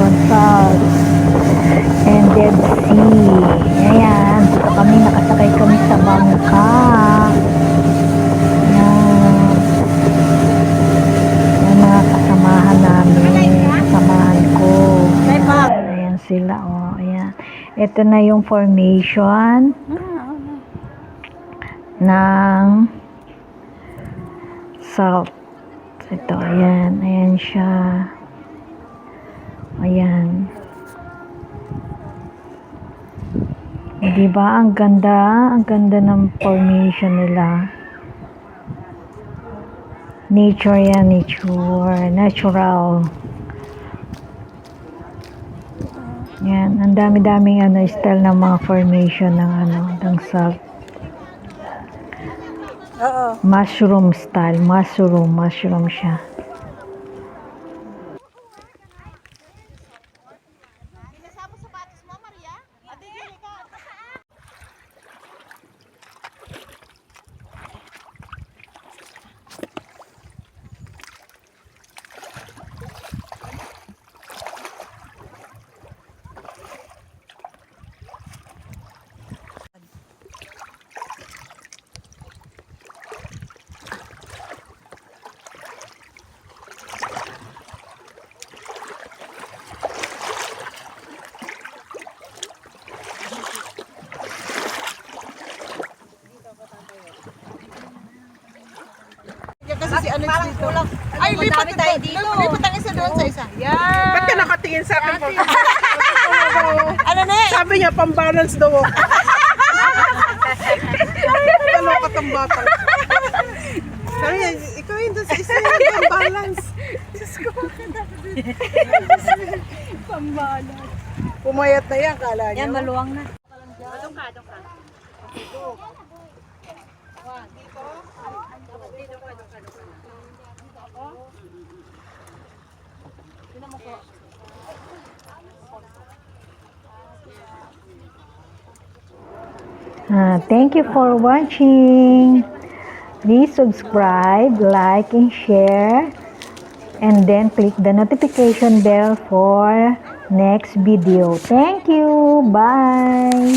Formation Salt and Dead Sea. Ayan, dito kami, nakasakay kami sa bangka. Ayan. Ayan mga kasamahan namin, kasamahan ko. Ayan sila, oh. Ayan. Ito na yung formation ng salt. Ito, ayan. Ayan siya. Ayan. Diba? Ang ganda. Ang ganda ng formation nila. Nature yan. Nature. Natural. Yan. Ang dami-daming style ng mga formation ng salt. Mushroom style. Mushroom siya. Kasi si Alex dito. Ay, lipat tayo dito. Lipat ang isa doon sa isa. Yan. Ba't ka nakatingin sa akin? Ano na eh? Sabi niya, pang-balance daw ako. Ano ka tong bata? Sabi niya, ikaw yun doon sa isa yung pang-balance. Diyos ko. Pang-balance. Pumayat na yan, kala niya. Yan, maluwang na. Doon ka. Thank you for watching. Please subscribe, like, and share. And then click the notification bell for next video. Thank you. Bye.